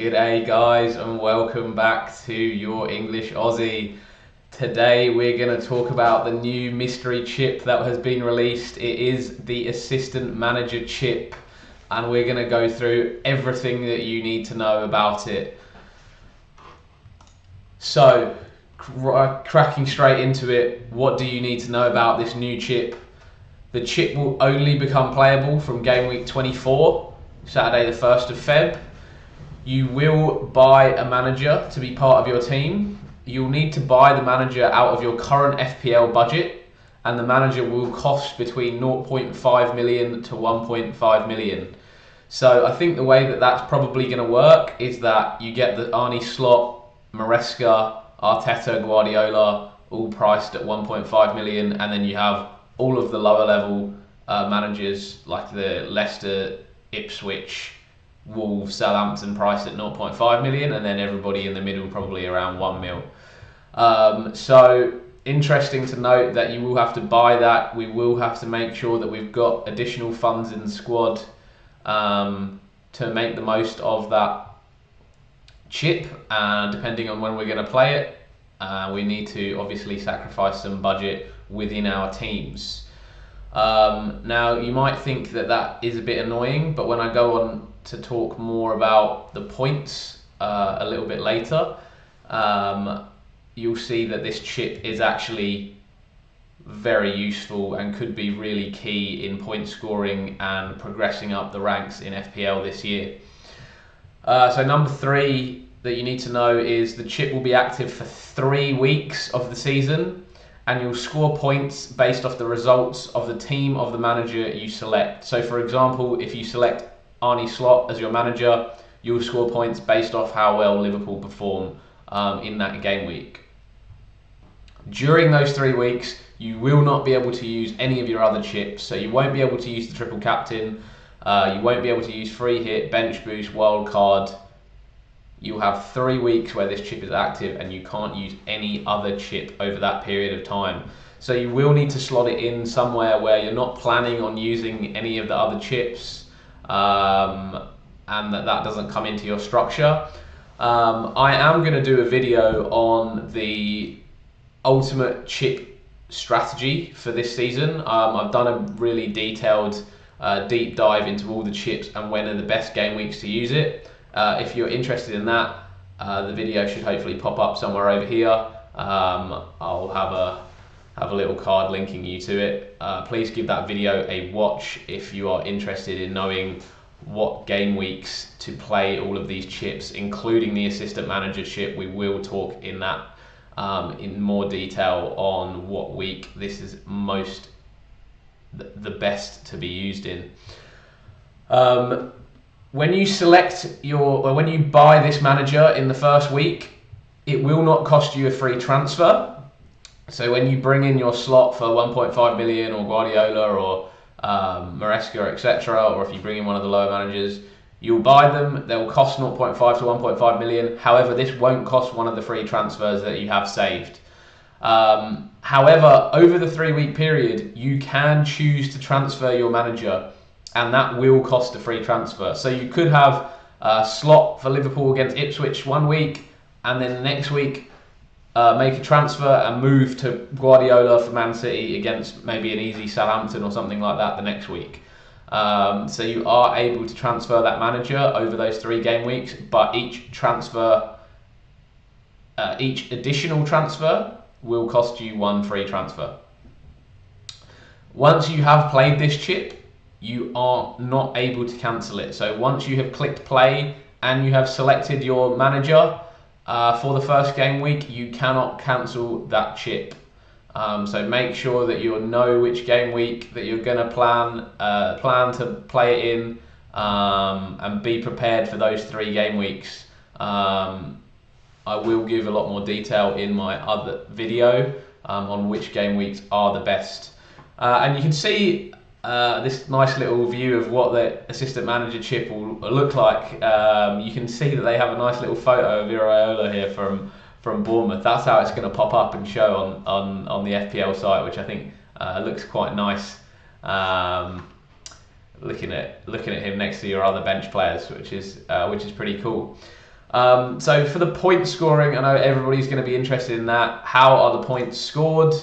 G'day guys and welcome back to your English Aussie. Today we're going to talk about the new mystery chip that has been released. It is the Assistant Manager chip and we're going to go through everything that you need to know about it. So, cracking straight into it, what do you need to know about this new chip? The chip will only become playable from game week 24, Saturday the 1st of Feb. You will buy a manager to be part of your team. You'll need to buy the manager out of your current FPL budget, and the manager will cost between 0.5 million to 1.5 million. So I think the way that that's probably going to work is that you get the Arne Slot, Maresca, Arteta, Guardiola, all priced at 1.5 million, and then you have all of the lower level managers like the Leicester, Ipswich, Wolves, Southampton priced at 0.5 million, and then everybody in the middle probably around 1 mil. So interesting to note that you will have to buy that. We will have to make sure that we've got additional funds in the squad to make the most of that chip, depending on when we're going to play it. We need to obviously sacrifice some budget within our teams. Now you might think that that is a bit annoying, but when I go on to talk more about the points a little bit later, you'll see that this chip is actually very useful and could be really key in point scoring and progressing up the ranks in FPL this year. So number 3 that you need to know is the chip will be active for 3 weeks of the season, and you'll score points based off the results of the team of the manager you select. So for example, if you select Arne Slot as your manager, you'll score points based off how well Liverpool perform in that game week. During those 3 weeks, you will not be able to use any of your other chips. So you won't be able to use the triple captain, you won't be able to use free hit, bench boost, wildcard. You'll have 3 weeks where this chip is active and you can't use any other chip over that period of time. So you will need to slot it in somewhere where you're not planning on using any of the other chips, and that doesn't come into your structure. I am going to do a video on the ultimate chip strategy for this season. I've done a really detailed deep dive into all the chips and when are the best game weeks to use it. If you're interested in that, the video should hopefully pop up somewhere over here. I'll have a little card linking you to it. Please give that video a watch if you are interested in knowing what game weeks to play all of these chips, including the Assistant Manager chip. We will talk in that in more detail on what week this is the best to be used in. When you when you buy this manager in the first week, it will not cost you a free transfer. So when you bring in your slot for 1.5 million or Guardiola or Maresca, etc., or if you bring in one of the lower managers, you'll buy them. They'll cost 0.5 to 1.5 million. However, this won't cost one of the free transfers that you have saved. However, over the 3-week period, you can choose to transfer your manager, and that will cost a free transfer. So you could have a slot for Liverpool against Ipswich 1 week, and then the next week make a transfer and move to Guardiola for Man City against maybe an easy Southampton or something like that the next week. So you are able to transfer that manager over those 3 game weeks, but each additional transfer will cost you 1 free transfer. Once you have played this chip, you are not able to cancel it. So once you have clicked play and you have selected your manager for the first game week, you cannot cancel that chip. So make sure that you know which game week that you're going to plan to play it in, and be prepared for those 3 game weeks. I will give a lot more detail in my other video on which game weeks are the best. And you can see this nice little view of what the Assistant Manager chip will look like. You can see that they have a nice little photo of Iraola here from Bournemouth. That's how it's going to pop up and show on the FPL site, which I think looks quite nice. Looking at him next to your other bench players, which is pretty cool. So for the point scoring, I know everybody's going to be interested in that. How are the points scored?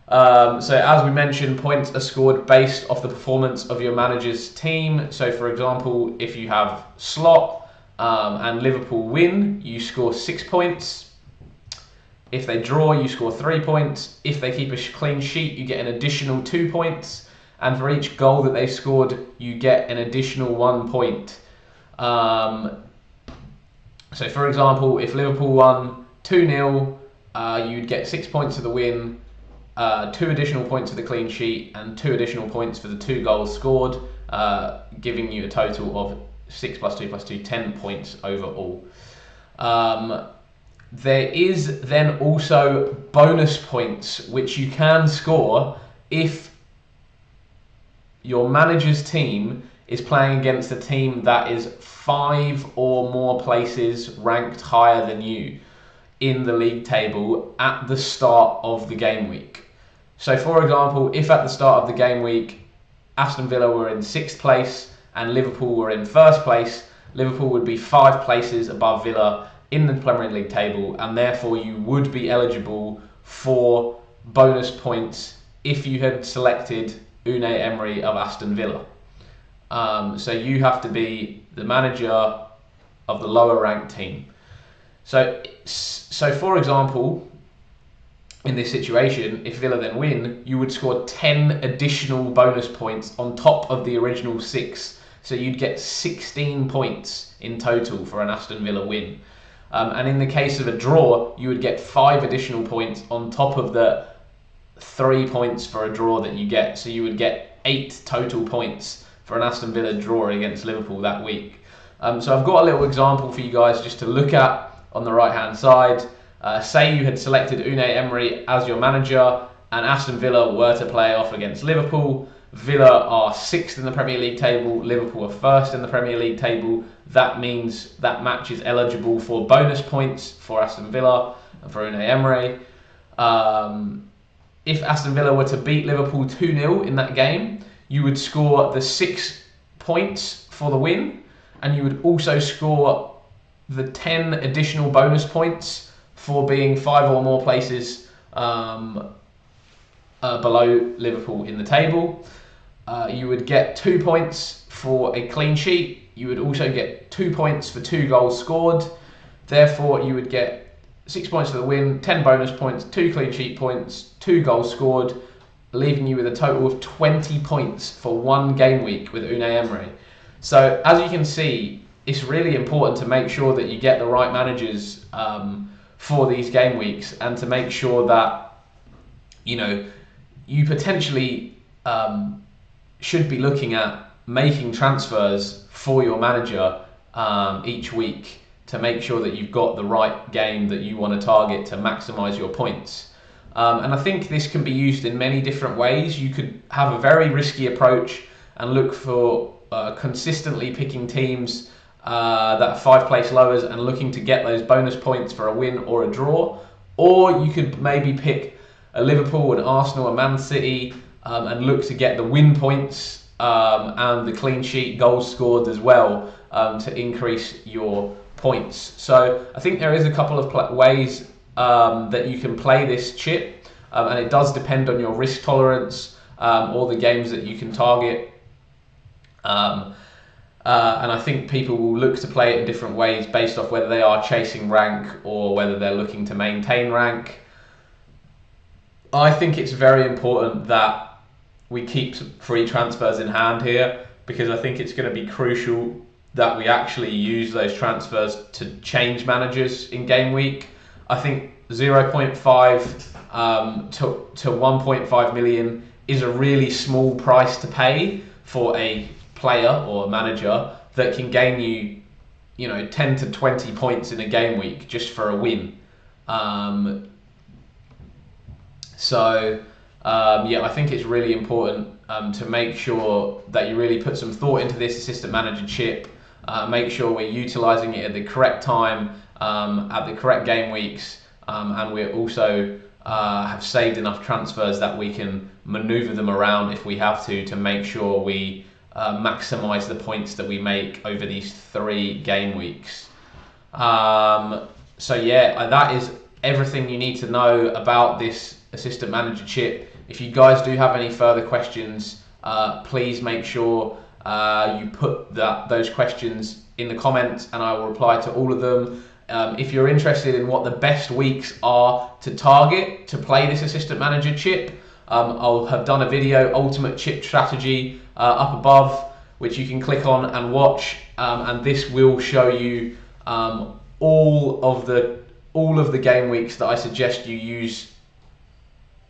So as we mentioned, points are scored based off the performance of your manager's team. So for example, if you have Slot and Liverpool win, you score 6 points. If they draw, you score 3 points. If they keep a clean sheet, you get an additional 2 points. And for each goal that they scored, you get an additional 1 point. So for example, if Liverpool won 2-0, you'd get 6 points for the win, 2 additional points for the clean sheet, and 2 additional points for the 2 goals scored, giving you a total of 6 plus 2 plus 2, 10 points overall. There is then also bonus points, which you can score if your manager's team is playing against a team that is 5 or more places ranked higher than you in the league table at the start of the game week. So for example, if at the start of the game week Aston Villa were in 6th place and Liverpool were in 1st place, Liverpool would be 5 places above Villa in the Premier League table, and therefore you would be eligible for bonus points if you had selected Unai Emery of Aston Villa. So you have to be the manager of the lower ranked team. So for example, in this situation, if Villa then win, you would score 10 additional bonus points on top of the original 6. So you'd get 16 points in total for an Aston Villa win. And in the case of a draw, you would get 5 additional points on top of the 3 points for a draw that you get. So you would get 8 total points for an Aston Villa draw against Liverpool that week. So I've got a little example for you guys just to look at on the right hand side. Say you had selected Unai Emery as your manager and Aston Villa were to play off against Liverpool. Villa are 6th in the Premier League table, Liverpool are 1st in the Premier League table. That means that match is eligible for bonus points for Aston Villa and for Unai Emery. If Aston Villa were to beat Liverpool 2-0 in that game, you would score the 6 points for the win, and you would also score the 10 additional bonus points for being 5 or more places below Liverpool in the table. You would get 2 points for a clean sheet. You would also get 2 points for 2 goals scored. Therefore, you would get 6 points for the win, 10 bonus points, 2 clean sheet points, 2 goals scored, leaving you with a total of 20 points for 1 game week with Unai Emery. So, as you can see, it's really important to make sure that you get the right managers for these game weeks, and to make sure that you potentially should be looking at making transfers for your manager each week to make sure that you've got the right game that you want to target to maximise your points. And I think this can be used in many different ways. You could have a very risky approach and look for consistently picking teams that are 5 place lowers and looking to get those bonus points for a win or a draw. Or you could maybe pick a Liverpool, an Arsenal, a Man City, and look to get the win points and the clean sheet goals scored as well to increase your points. So I think there is a couple of ways that you can play this chip, and it does depend on your risk tolerance or the games that you can target. And I think people will look to play it in different ways based off whether they are chasing rank or whether they're looking to maintain rank. I think it's very important that we keep free transfers in hand here, because I think it's going to be crucial that we actually use those transfers to change managers in game week. I think 0.5 to 1.5 million is a really small price to pay for a player or a manager that can gain you 10 to 20 points in a game week just for a win. I think it's really important to make sure that you really put some thought into this assistant manager chip. Make sure we're utilising it at the correct time, at the correct game weeks, and we also have saved enough transfers that we can manoeuvre them around if we have to make sure we maximise the points that we make over these 3 game weeks. So yeah, that is everything you need to know about this assistant manager chip. If you guys do have any further questions, please make sure you put those questions in the comments, and I will reply to all of them. If you're interested in what the best weeks are to target to play this assistant manager chip, I'll have done a video, Ultimate Chip Strategy, up above, which you can click on and watch, and this will show you all of the game weeks that I suggest you use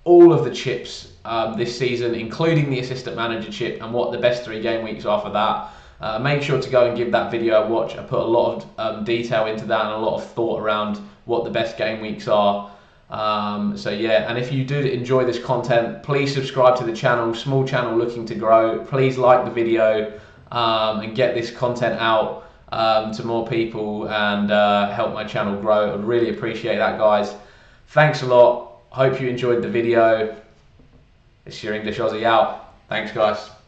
all of the chips this season, including the assistant manager chip, and what the best 3 game weeks are for that. Make sure to go and give that video a watch. I put a lot of detail into that and a lot of thought around what the best game weeks are. So yeah, and if you do enjoy this content, please subscribe to the channel. Small channel looking to grow. Please like the video and get this content out to more people and help my channel grow. I'd really appreciate that, guys. Thanks a lot. Hope you enjoyed the video. It's your English Aussie out. Thanks, guys.